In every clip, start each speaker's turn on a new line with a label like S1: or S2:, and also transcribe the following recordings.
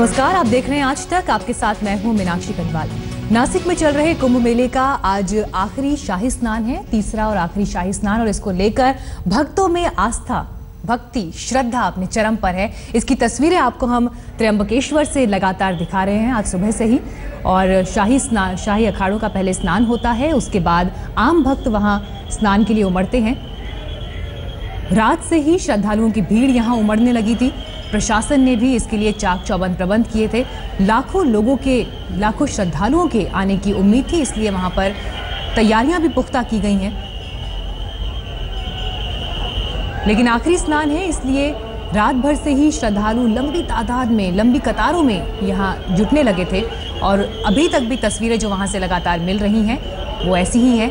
S1: नमस्कार, आप देख रहे हैं आज तक। आपके साथ मैं हूं मीनाक्षी कटवाल। नासिक में चल रहे कुंभ मेले का आज आखिरी शाही स्नान है, तीसरा और आखिरी शाही स्नान, और इसको लेकर भक्तों में आस्था, भक्ति, श्रद्धा अपने चरम पर है। इसकी तस्वीरें आपको हम त्र्यंबकेश्वर से लगातार दिखा रहे हैं आज सुबह से ही। और शाही अखाड़ों का पहले स्नान होता है, उसके बाद आम भक्त वहां स्नान के लिए उमड़ते हैं। रात से ही श्रद्धालुओं की भीड़ यहां उमड़ने लगी थी। प्रशासन ने भी इसके लिए चाक चौबंद प्रबंध किए थे। लाखों श्रद्धालुओं के आने की उम्मीद थी, इसलिए वहां पर तैयारियां भी पुख्ता की गई हैं। लेकिन आखिरी स्नान है, इसलिए रात भर से ही श्रद्धालु लंबी तादाद में, लंबी कतारों में यहां जुटने लगे थे। और अभी तक भी तस्वीरें जो वहां से लगातार मिल रही हैं वो ऐसी ही हैं।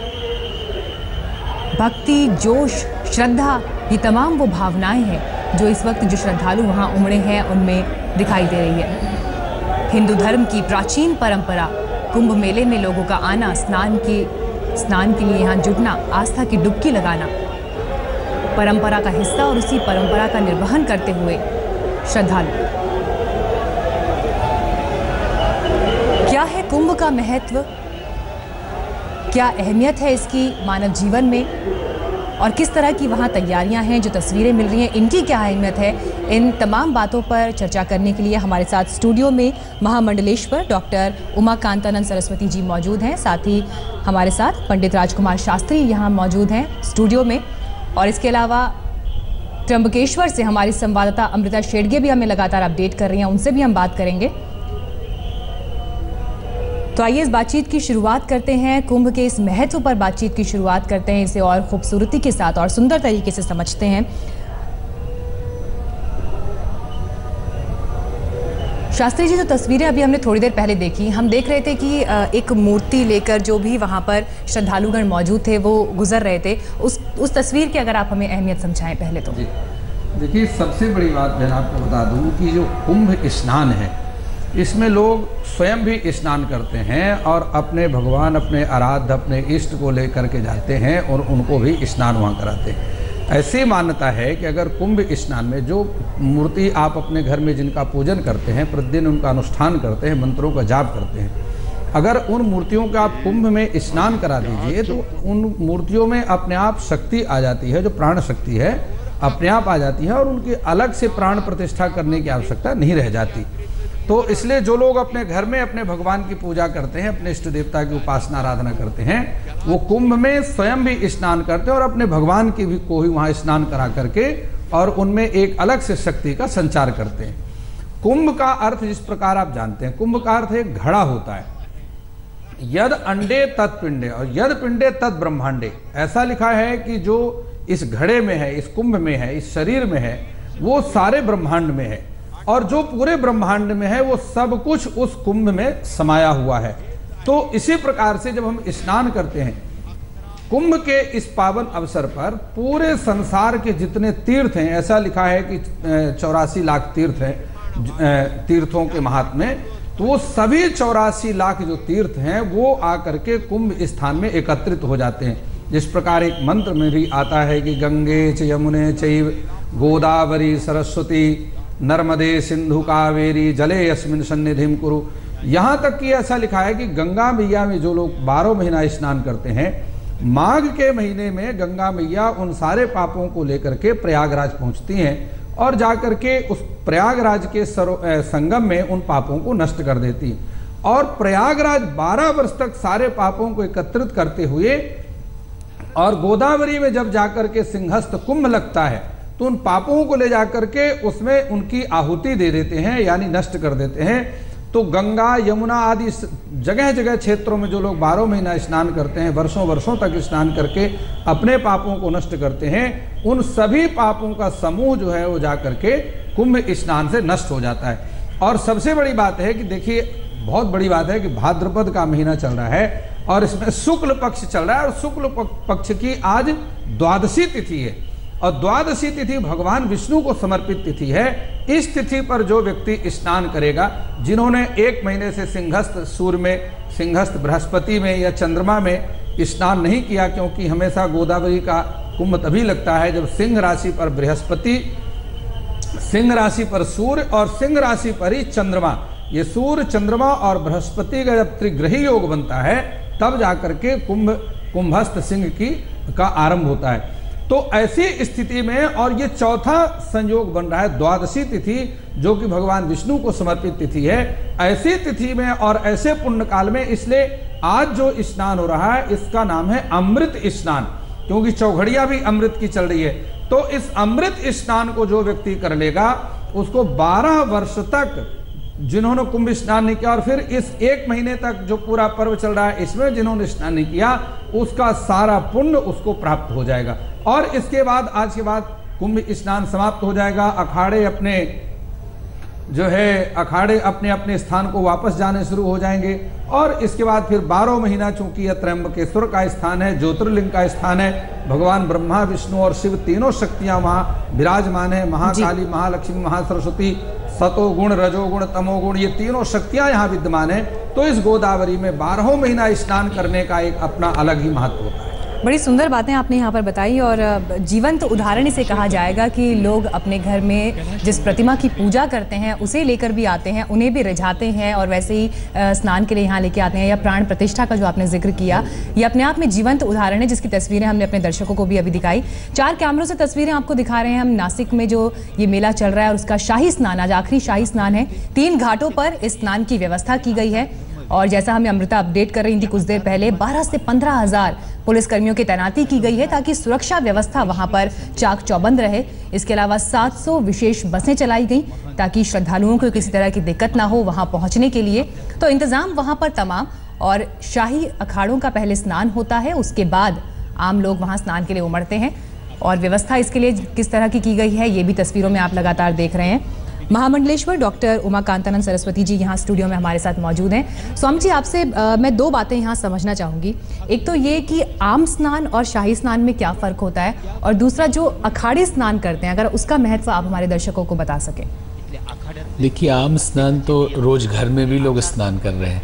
S1: भक्ति, जोश, श्रद्धा, ये तमाम वो भावनाएं हैं जो इस वक्त जो श्रद्धालु वहां उमड़े हैं उनमें दिखाई दे रही है। हिंदू धर्म की प्राचीन परंपरा कुंभ मेले में लोगों का आना, स्नान के लिए यहाँ जुटना, आस्था की डुबकी लगाना, परंपरा का हिस्सा और उसी परंपरा का निर्वहन करते हुए श्रद्धालु। क्या है कुंभ का महत्व, क्या अहमियत है इसकी मानव जीवन में, और किस तरह की वहाँ तैयारियां हैं, जो तस्वीरें मिल रही हैं, इनकी क्या अहमियत है, इन तमाम बातों पर चर्चा करने के लिए हमारे साथ स्टूडियो में महामंडलेश्वर डॉक्टर उमाकांतानंद सरस्वती जी मौजूद हैं। साथ ही हमारे साथ पंडित राजकुमार शास्त्री यहाँ मौजूद हैं स्टूडियो में। और इसके अलावा त्र्यंबकेश्वर से हमारी संवाददाता अमृता शेडगे भी हमें लगातार अपडेट कर रही हैं, उनसे भी हम बात करेंगे। तो आइए इस बातचीत की शुरुआत करते हैं, कुंभ के इस महत्व पर बातचीत की शुरुआत करते हैं, इसे और खूबसूरती के साथ और सुंदर तरीके से समझते हैं। शास्त्री जी, जो तस्वीरें अभी हमने थोड़ी देर पहले देखी, हम देख रहे थे कि एक मूर्ति लेकर जो भी वहां पर श्रद्धालुगण मौजूद थे वो गुजर रहे थे। उस तस्वीर की अगर आप हमें अहमियत समझाएं पहले तो।
S2: देखिए, सबसे बड़ी बात मैं आपको बता दूं कि जो कुंभ स्नान है, इसमें लोग स्वयं भी स्नान करते हैं और अपने भगवान, अपने आराध्य, अपने इष्ट को लेकर के जाते हैं और उनको भी स्नान वहाँ कराते हैं। ऐसी मान्यता है कि अगर कुंभ स्नान में जो मूर्ति आप अपने घर में जिनका पूजन करते हैं, प्रतिदिन उनका अनुष्ठान करते हैं, मंत्रों का जाप करते हैं, अगर उन मूर्तियों का आप कुंभ में स्नान करा दीजिए तो उन मूर्तियों में अपने आप शक्ति आ जाती है, जो प्राण शक्ति है अपने आप आ जाती है और उनकी अलग से प्राण प्रतिष्ठा करने की आवश्यकता नहीं रह जाती। तो इसलिए जो लोग अपने घर में अपने भगवान की पूजा करते हैं, अपने इष्ट देवता की उपासना आराधना करते हैं, वो कुंभ में स्वयं भी स्नान करते हैं और अपने भगवान की भी को ही वहाँ स्नान करा करके और उनमें एक अलग से शक्ति का संचार करते हैं। कुंभ का अर्थ जिस प्रकार आप जानते हैं, कुंभ का अर्थ एक घड़ा होता है। यद अंडे तत्पिंडे और यद पिंडे तत् ब्रह्मांडे, ऐसा लिखा है कि जो इस घड़े में है, इस कुंभ में है, इस शरीर में है, वो सारे ब्रह्मांड में है और जो पूरे ब्रह्मांड में है वो सब कुछ उस कुंभ में समाया हुआ है। तो इसी प्रकार से जब हम स्नान करते हैं कुंभ के इस पावन अवसर पर, पूरे संसार के जितने तीर्थ हैं, ऐसा लिखा है कि 84 लाख तीर्थ हैं तीर्थों के महात्म्य, तो वो सभी 84 लाख जो तीर्थ हैं वो आकर के कुंभ स्थान में एकत्रित हो जाते हैं। जिस प्रकार एक मंत्र में भी आता है कि गंगे च यमुने चैव गोदावरी सरस्वती नर्मदे सिंधु कावेरी जले यस्मिन सन्निधिम कुरु। यहाँ तक कि ऐसा लिखा है कि गंगा मैया में जो लोग 12 महीना स्नान करते हैं, माघ के महीने में गंगा मैया उन सारे पापों को लेकर के प्रयागराज पहुँचती हैं और जाकर के उस प्रयागराज के संगम में उन पापों को नष्ट कर देती हैं। और प्रयागराज 12 वर्ष तक सारे पापों को एकत्रित करते हुए और गोदावरी में जब जाकर के सिंहस्थ कुंभ लगता है तो उन पापों को ले जाकर के उसमें उनकी आहुति दे देते हैं, यानी नष्ट कर देते हैं। तो गंगा, यमुना आदि जगह जगह क्षेत्रों में जो लोग 12 महीना स्नान करते हैं, वर्षों वर्षों तक स्नान करके अपने पापों को नष्ट करते हैं, उन सभी पापों का समूह जो है वो जाकर के कुंभ स्नान से नष्ट हो जाता है। और सबसे बड़ी बात है कि देखिए, बहुत बड़ी बात है कि भाद्रपद का महीना चल रहा है और इसमें शुक्ल पक्ष चल रहा है और शुक्ल पक्ष की आज द्वादशी तिथि है और द्वादशी तिथि भगवान विष्णु को समर्पित तिथि है। इस तिथि पर जो व्यक्ति स्नान करेगा, जिन्होंने 1 महीने से सिंहस्थ सूर्य में, सिंहस्थ बृहस्पति में या चंद्रमा में स्नान नहीं किया, क्योंकि हमेशा गोदावरी का कुंभ तभी लगता है जब सिंह राशि पर बृहस्पति सिंह राशि पर सूर्य और सिंह राशि पर ही चंद्रमा, ये सूर्य चंद्रमा और बृहस्पति का जब त्रिग्रही योग बनता है तब जाकर के कुंभस्थ सिंह का आरंभ होता है। तो ऐसी स्थिति में, और ये चौथा संयोग बन रहा है, द्वादशी तिथि जो कि भगवान विष्णु को समर्पित तिथि है, ऐसी तिथि में और ऐसे पुण्य काल में, इसलिए आज जो स्नान हो रहा है इसका नाम है अमृत स्नान, क्योंकि चौघड़िया भी अमृत की चल रही है। तो इस अमृत स्नान को जो व्यक्ति कर लेगा उसको 12 वर्ष तक, जिन्होंने कुंभ स्नान नहीं किया और फिर इस 1 महीने तक जो पूरा पर्व चल रहा है इसमें जिन्होंने स्नान नहीं किया, उसका सारा पुण्य उसको प्राप्त हो जाएगा। और इसके बाद, आज के बाद कुंभ स्नान समाप्त हो जाएगा, अखाड़े अपने अपने स्थान को वापस जाने शुरू हो जाएंगे। और इसके बाद फिर 12 महीना, चूंकि यह त्र्यंबकेश्वर का स्थान है, ज्योतिर्लिंग का स्थान है, भगवान ब्रह्मा विष्णु और शिव तीनों शक्तियां वहां विराजमान है, महाकाली, महालक्ष्मी, महासरस्वती, सतोगुण, रजोगुण, तमोगुण, ये तीनों शक्तियां यहाँ विद्यमान है। तो इस गोदावरी में 12 महीना स्नान करने का एक अपना अलग ही महत्व होता है।
S1: बड़ी सुंदर बातें आपने यहाँ पर बताई, और जीवंत उदाहरण इसे कहा जाएगा कि लोग अपने घर में जिस प्रतिमा की पूजा करते हैं उसे लेकर भी आते हैं, उन्हें भी रिझाते हैं और वैसे ही स्नान के लिए यहाँ लेके आते हैं। या प्राण प्रतिष्ठा का जो आपने जिक्र किया, ये अपने आप में जीवंत उदाहरण है, जिसकी तस्वीरें हमने अपने दर्शकों को भी अभी दिखाई। 4 कैमरों से तस्वीरें आपको दिखा रहे हैं हम नासिक में जो ये मेला चल रहा है और उसका शाही स्नान, आज आखिरी शाही स्नान है। 3 घाटों पर इस स्नान की व्यवस्था की गई है, और जैसा हमें अमृता अपडेट कर रही थी कुछ देर पहले, 12 से 15 हज़ार पुलिसकर्मियों की तैनाती की गई है ताकि सुरक्षा व्यवस्था वहां पर चाक चौबंद रहे। इसके अलावा 700 विशेष बसें चलाई गई ताकि श्रद्धालुओं को किसी तरह की दिक्कत ना हो वहां पहुंचने के लिए। तो इंतजाम वहां पर तमाम, और शाही अखाड़ों का पहले स्नान होता है, उसके बाद आम लोग वहां स्नान के लिए उमड़ते हैं। और व्यवस्था इसके लिए किस तरह की गई है ये भी तस्वीरों में आप लगातार देख रहे हैं। महामंडलेश्वर डॉक्टर उमाकांतानंद सरस्वती जी यहाँ स्टूडियो में हमारे साथ मौजूद हैं। स्वामी जी, आपसे मैं 2 बातें यहाँ समझना चाहूँगी। एक तो ये कि आम स्नान और शाही स्नान में क्या फ़र्क होता है, और दूसरा जो अखाड़े स्नान करते हैं, अगर उसका महत्व आप हमारे दर्शकों को बता सकें।
S3: देखिए, आम स्नान तो रोज़ घर में भी लोग स्नान कर रहे हैं,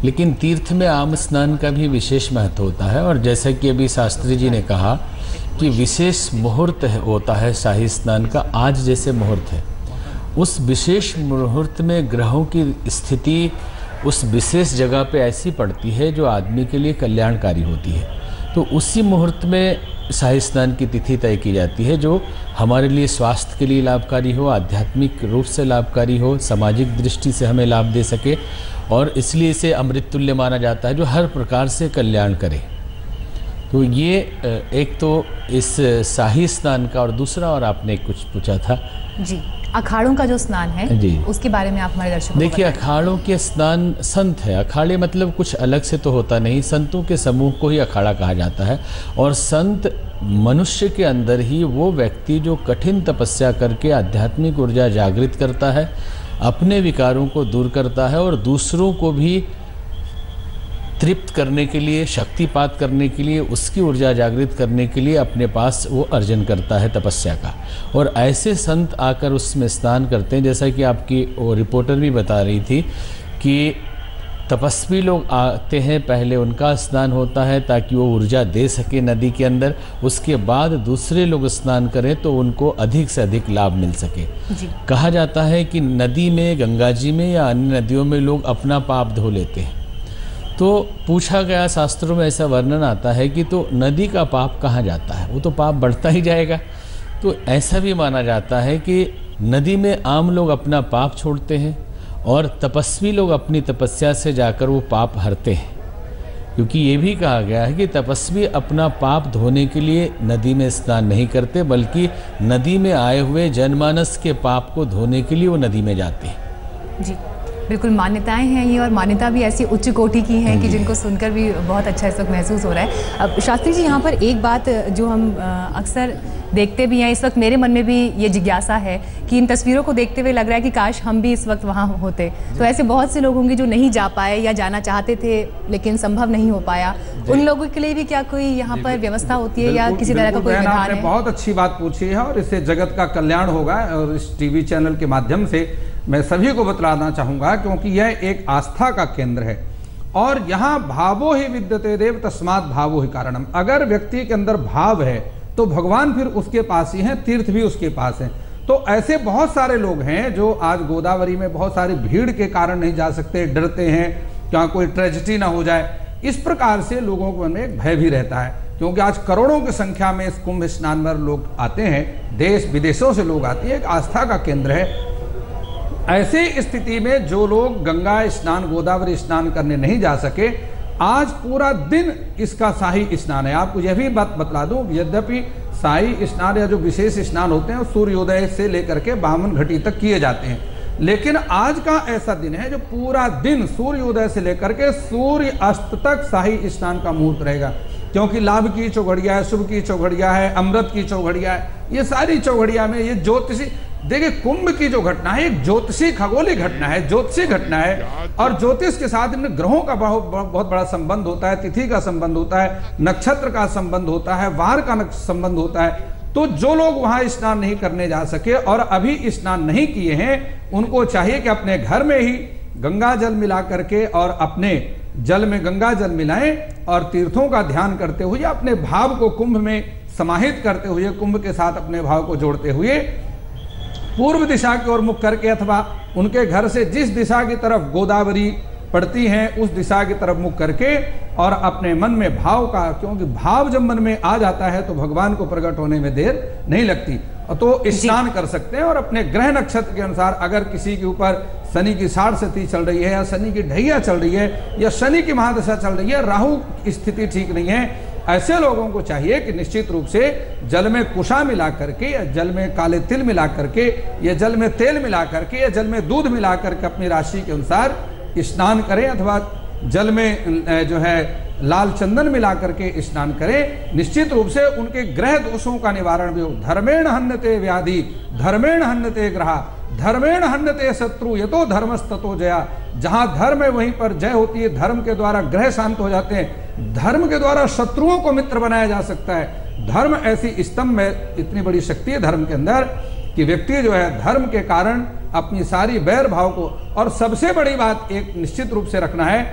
S3: लेकिन तीर्थ में आम स्नान का भी विशेष महत्व होता है। और जैसा कि अभी शास्त्री जी ने कहा कि विशेष मुहूर्त होता है शाही स्नान का, आज जैसे मुहूर्त है, उस विशेष मुहूर्त में ग्रहों की स्थिति उस विशेष जगह पे ऐसी पड़ती है जो आदमी के लिए कल्याणकारी होती है। तो उसी मुहूर्त में शाही स्नान की तिथि तय की जाती है जो हमारे लिए स्वास्थ्य के लिए लाभकारी हो, आध्यात्मिक रूप से लाभकारी हो, सामाजिक दृष्टि से हमें लाभ दे सके, और इसलिए इसे अमृत तुल्य माना जाता है जो हर प्रकार से कल्याण करे। तो ये एक तो इस शाही स्नान का, और दूसरा, और आपने कुछ पूछा था
S1: जी, अखाड़ों का जो स्नान है जी, उसके बारे में आप हमारे दर्शकों
S3: देखिए, अखाड़ों के स्नान, संत है, अखाड़े मतलब कुछ अलग से तो होता नहीं, संतों के समूह को ही अखाड़ा कहा जाता है। और संत मनुष्य के अंदर ही वो व्यक्ति जो कठिन तपस्या करके आध्यात्मिक ऊर्जा जागृत करता है, अपने विकारों को दूर करता है और दूसरों को भी तृप्त करने के लिए, शक्तिपात करने के लिए, उसकी ऊर्जा जागृत करने के लिए अपने पास वो अर्जन करता है तपस्या का। और ऐसे संत आकर उसमें स्नान करते हैं, जैसा कि आपकी वो रिपोर्टर भी बता रही थी कि तपस्वी लोग आते हैं, पहले उनका स्नान होता है ताकि वो ऊर्जा दे सके नदी के अंदर, उसके बाद दूसरे लोग स्नान करें तो उनको अधिक से अधिक लाभ मिल सके जी। कहा जाता है कि नदी में, गंगा जी में या अन्य नदियों में लोग अपना पाप धो लेते हैं। तो पूछा गया, शास्त्रों में ऐसा वर्णन आता है कि तो नदी का पाप कहाँ जाता है, वो तो पाप बढ़ता ही जाएगा। तो ऐसा भी माना जाता है कि नदी में आम लोग अपना पाप छोड़ते हैं और तपस्वी लोग अपनी तपस्या से जाकर वो पाप हरते हैं, क्योंकि ये भी कहा गया है कि तपस्वी अपना पाप धोने के लिए नदी में स्नान नहीं करते, बल्कि नदी में आए हुए जनमानस के पाप को धोने के लिए वो नदी में जाते हैं
S1: जी। बिल्कुल मान्यताएं हैं ये, और मान्यता भी ऐसी उच्च कोटि की हैं कि जिनको सुनकर भी बहुत अच्छा इस वक्त महसूस हो रहा है। अब शास्त्री जी, यहाँ पर एक बात जो हम अक्सर देखते भी हैं, इस वक्त मेरे मन में भी ये जिज्ञासा है कि इन तस्वीरों को देखते हुए लग रहा है कि काश हम भी इस वक्त वहाँ होते। तो ऐसे बहुत से लोग होंगे जो नहीं जा पाए या जाना चाहते थे लेकिन संभव नहीं हो पाया, उन लोगों के लिए भी क्या कोई यहाँ पर व्यवस्था होती है या किसी तरह का कोई विधान है?
S2: बहुत अच्छी बात पूछी है, और इससे जगत का कल्याण होगा। और इस टीवी चैनल के माध्यम से मैं सभी को बतलाना चाहूँगा, क्योंकि यह एक आस्था का केंद्र है और यहाँ भावो ही विद्यते देव तस्मात् भावो ही कारणम। अगर व्यक्ति के अंदर भाव है तो भगवान फिर उसके पास ही हैं, तीर्थ भी उसके पास हैं। तो ऐसे बहुत सारे लोग हैं जो आज गोदावरी में बहुत सारी भीड़ के कारण नहीं जा सकते, डरते हैं क्या कोई ट्रेजेडी ना हो जाए। इस प्रकार से लोगों के मन में एक भय भी रहता है, क्योंकि आज करोड़ों की संख्या में इस कुंभ स्नान में लोग आते हैं, देश विदेशों से लोग आते हैं, एक आस्था का केंद्र है। ऐसी स्थिति में जो लोग गंगा स्नान, गोदावरी स्नान करने नहीं जा सके, आज पूरा दिन इसका शाही स्नान है। आपको यह भी बात बतला दूं, यद्यपि शाही स्नान या जो विशेष स्नान होते हैं सूर्योदय से लेकर के बामन घटी तक किए जाते हैं, लेकिन आज का ऐसा दिन है जो पूरा दिन सूर्योदय से लेकर के सूर्य अस्त तक शाही स्नान का मुहूर्त रहेगा, क्योंकि लाभ की चौघड़िया है, शुभ की चौघड़िया है, अमृत की चौघड़िया है। ये सारी चौघड़िया में ये ज्योतिषी, देखिए कुंभ की जो घटना है एक ज्योतिषी खगोलीय घटना है, ज्योतिषी घटना है, और ज्योतिष के साथ इन ग्रहों का बहुत बड़ा संबंध होता है, तिथि का संबंध होता है, नक्षत्र का संबंध होता है, वार का संबंध होता है। तो जो लोग वहां स्नान नहीं करने जा सके और अभी स्नान नहीं किए हैं, उनको चाहिए कि अपने घर में ही गंगा जल मिला करके और अपने जल में गंगा जल मिलाएं और तीर्थों का ध्यान करते हुए अपने भाव को कुंभ में समाहित करते हुए, कुंभ के साथ अपने भाव को जोड़ते हुए पूर्व दिशा की ओर मुख करके अथवा उनके घर से जिस दिशा की तरफ गोदावरी पड़ती हैं उस दिशा की तरफ मुख करके और अपने मन में भाव का, क्योंकि भाव जब मन में आ जाता है तो भगवान को प्रकट होने में देर नहीं लगती, तो स्नान कर सकते हैं। और अपने ग्रह नक्षत्र के अनुसार अगर किसी के ऊपर शनि की 60 सती चल रही है या शनि की ढैया चल रही है या शनि की महादशा चल रही है, राहु की स्थिति ठीक नहीं है, ऐसे लोगों को चाहिए कि निश्चित रूप से जल में कुशा मिला करके या जल में काले तिल मिला करके या जल में तेल मिला करके या जल में दूध मिला करके अपनी राशि के अनुसार स्नान करें, अथवा जल में जो है लाल चंदन मिला करके स्नान करें। निश्चित रूप से उनके ग्रह दोषों का निवारण भी हो। धर्मेण हन्यते व्याधि, धर्मेण हन्यते ग्रहा, धर्मेण हन्यते शत्रु, यतो धर्मस्ततो जया। जहां धर्म है वहीं पर जय होती है। धर्म के द्वारा ग्रह शांत हो जाते हैं, धर्म के द्वारा शत्रुओं को मित्र बनाया जा सकता है। धर्म ऐसी स्तंभ में इतनी बड़ी शक्ति है धर्म के अंदर कि व्यक्ति जो है धर्म के कारण अपनी सारी बैर भाव को, और सबसे बड़ी बात एक निश्चित रूप से रखना है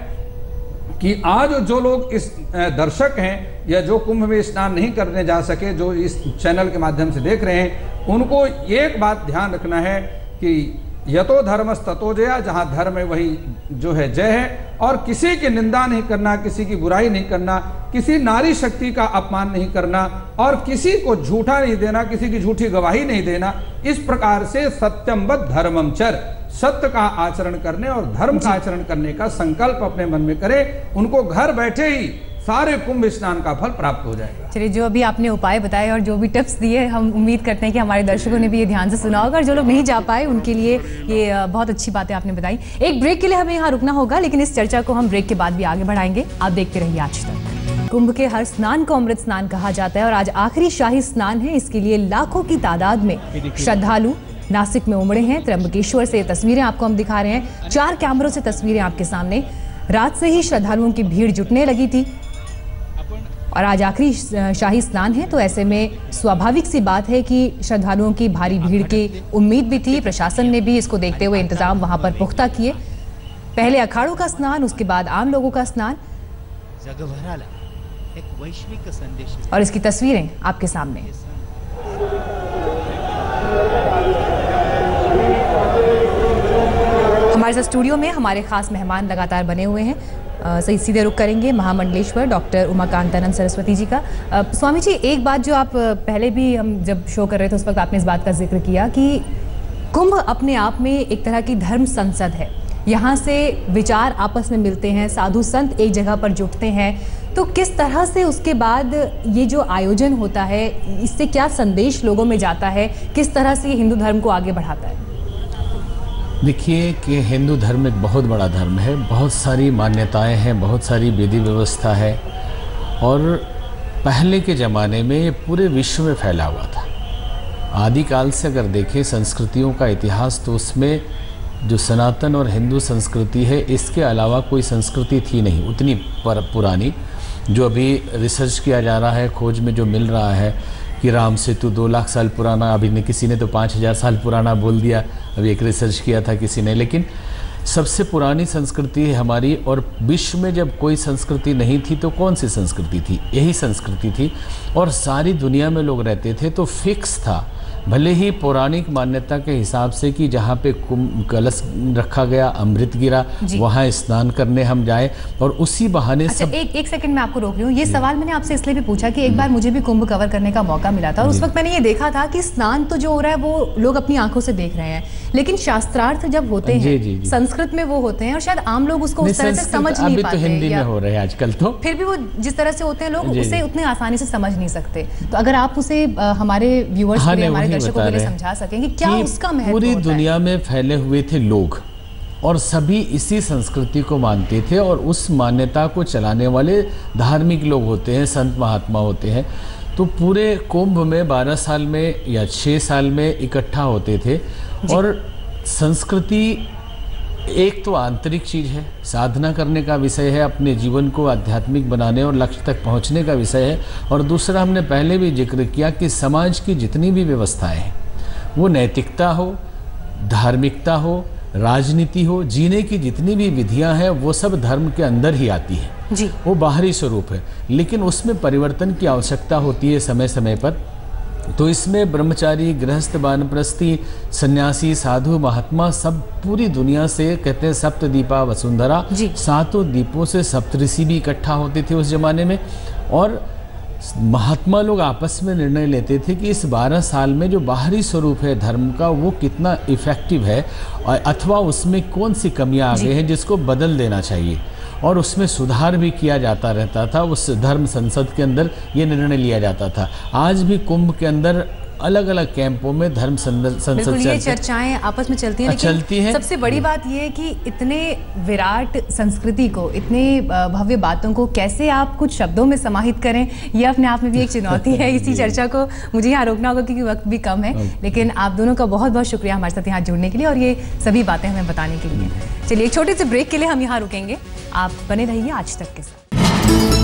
S2: कि आज जो लोग इस दर्शक हैं या जो कुंभ में स्नान नहीं करने जा सके, जो इस चैनल के माध्यम से देख रहे हैं, उनको एक बात ध्यान रखना है कि यतो धर्मस्ततो जया, जहाँ धर्म है वही जो है जय है। और किसी की निंदा नहीं करना, किसी की बुराई नहीं करना, किसी नारी शक्ति का अपमान नहीं करना और किसी को झूठा नहीं देना, किसी की झूठी गवाही नहीं देना। इस प्रकार से सत्यम वद धर्मम चर, सत्य का आचरण करने और धर्म का आचरण करने का संकल्प अपने मन में करें, उनको घर बैठे ही सारे कुंभ स्नान का फल प्राप्त हो जाएगा।
S1: चलिए, जो अभी आपने उपाय बताए और जो भी टिप्स दिए, हम उम्मीद करते हैं कि हमारे दर्शकों ने भी ये ध्यान से सुना होगा, और जो लोग नहीं जा पाए उनके लिए ये बहुत अच्छी बातें आपने बताई। एक ब्रेक के लिए हमें यहाँ रुकना होगा, लेकिन इस चर्चा को हम ब्रेक के बाद भी आगे बढ़ाएंगे। आप देखते रहिए आज तक। कुंभ के हर स्नान को अमृत स्नान कहा जाता है और आज आखिरी शाही स्नान है। इसके लिए लाखों की तादाद में श्रद्धालु नासिक में उमड़े हैं। त्र्यंबकेश्वर से तस्वीरें आपको हम दिखा रहे हैं, 4 कैमरों से तस्वीरें आपके सामने। रात से ही श्रद्धालुओं की भीड़ जुटने लगी थी और आज आखिरी शाही स्नान है, तो ऐसे में स्वाभाविक सी बात है कि श्रद्धालुओं की भारी भीड़ की उम्मीद भी थी। प्रशासन ने भी इसको देखते हुए इंतजाम वहां पर पुख्ता किए। पहले अखाड़ों का स्नान, उसके बाद आम लोगों का स्नान,
S4: एक वैश्विक संदेश,
S1: और इसकी तस्वीरें आपके सामने। हमारे साथ स्टूडियो में हमारे खास मेहमान लगातार बने हुए हैं। सही सीधे रुख करेंगे महामंडलेश्वर डॉक्टर उमाकांतानंद सरस्वती जी का। स्वामी जी, एक बात जो आप पहले भी हम जब शो कर रहे थे उस वक्त आपने इस बात का जिक्र किया कि कुंभ अपने आप में एक तरह की धर्म संसद है। यहाँ से विचार आपस में मिलते हैं, साधु संत एक जगह पर जुटते हैं, तो किस तरह से उसके बाद ये जो आयोजन होता है, इससे क्या संदेश लोगों में जाता है, किस तरह से ये हिंदू धर्म को आगे बढ़ाता है?
S3: देखिए कि हिंदू धर्म एक बहुत बड़ा धर्म है, बहुत सारी मान्यताएं हैं, बहुत सारी विधि व्यवस्था है, और पहले के ज़माने में ये पूरे विश्व में फैला हुआ था। आदिकाल से अगर देखें संस्कृतियों का इतिहास, तो उसमें जो सनातन और हिंदू संस्कृति है, इसके अलावा कोई संस्कृति थी नहीं उतनी पुरानी। जो अभी रिसर्च किया जा रहा है, खोज में जो मिल रहा है कि राम सेतु 2 लाख साल पुराना, अभी ने किसी ने तो 5000 साल पुराना बोल दिया, अभी एक रिसर्च किया था किसी ने, लेकिन सबसे पुरानी संस्कृति है हमारी। और विश्व में जब कोई संस्कृति नहीं थी तो कौन सी संस्कृति थी? यही संस्कृति थी, और सारी दुनिया में लोग रहते थे, तो फिक्स था भले ही पौराणिक मान्यता के हिसाब से कि जहाँ पे कलश रखा गया, अमृत गिरा, वहाँ स्नान करने हम जाएं और उसी बहाने
S1: अच्छा, एक सेकंड मैं आपको रोक रही हूँ। ये सवाल मैंने आपसे इसलिए भी पूछा कि एक बार मुझे भी कुंभ कवर करने का मौका मिला था और उस वक्त मैंने ये देखा था कि स्नान तो जो हो रहा है वो लोग अपनी आंखों से देख रहे हैं, लेकिन शास्त्रार्थ जब होते हैं संस्कृत में वो होते हैं और शायद आम लोग उसको उस तरह से समझ नहीं पाते।
S3: अभी तो हिंदी में हो रहे हैं आजकल, तो
S1: फिर भी वो जिस तरह से होते हैं लोग उसे उतने आसानी से समझ नहीं सकते। तो अगर आप उसे हमारे व्यूअर्स के लिए, हमारे दर्शकों के लिए समझा सकें कि क्या उसका महत्व
S3: पूरी दुनिया में फैले हुए थे लोग और सभी इसी संस्कृति को मानते थे और उस मान्यता को चलाने वाले धार्मिक लोग होते हैं, संत महात्मा होते हैं। तो पूरे कुंभ में 12 साल में या 6 साल में इकट्ठा होते थे और संस्कृति एक तो आंतरिक चीज़ है, साधना करने का विषय है, अपने जीवन को आध्यात्मिक बनाने और लक्ष्य तक पहुंचने का विषय है, और दूसरा हमने पहले भी जिक्र किया कि समाज की जितनी भी व्यवस्थाएं हैं, वो नैतिकता हो, धार्मिकता हो, राजनीति हो, जीने की जितनी भी विधियां हैं वो सब धर्म के अंदर ही आती है
S1: जी।
S3: वो बाहरी स्वरूप है, लेकिन उसमें परिवर्तन की आवश्यकता होती है समय समय पर। तो इसमें ब्रह्मचारी, गृहस्थ, वानप्रस्थी, सन्यासी, साधु, महात्मा सब पूरी दुनिया से, कहते हैं सप्तदीपा वसुंधरा, 7 दीपों से सप्तऋषि भी इकट्ठा होते थे उस जमाने में। और महात्मा लोग आपस में निर्णय लेते थे कि इस 12 साल में जो बाहरी स्वरूप है धर्म का वो कितना इफेक्टिव है अथवा उसमें कौन सी कमियां आ गई हैं जिसको बदल देना चाहिए, और उसमें सुधार भी किया जाता रहता था। उस धर्म संसद के अंदर ये निर्णय लिया जाता था। आज भी कुंभ के अंदर अलग अलग कैंपों में धर्म संसद
S1: ये चर्चाएं आपस में चलती हैं,
S3: चलती हैं।
S1: सबसे बड़ी बात ये है कि इतने विराट संस्कृति को, इतने भव्य बातों को कैसे आप कुछ शब्दों में समाहित करें, ये अपने आप में भी एक चुनौती है। इसी चर्चा को मुझे यहाँ रोकना होगा क्योंकि वक्त भी कम है, लेकिन आप दोनों का बहुत बहुत शुक्रिया हमारे साथ यहाँ जुड़ने के लिए और ये सभी बातें हमें बताने के लिए। चलिए एक छोटे से ब्रेक के लिए हम यहाँ रुकेंगे, आप बने रहिए आज तक के साथ।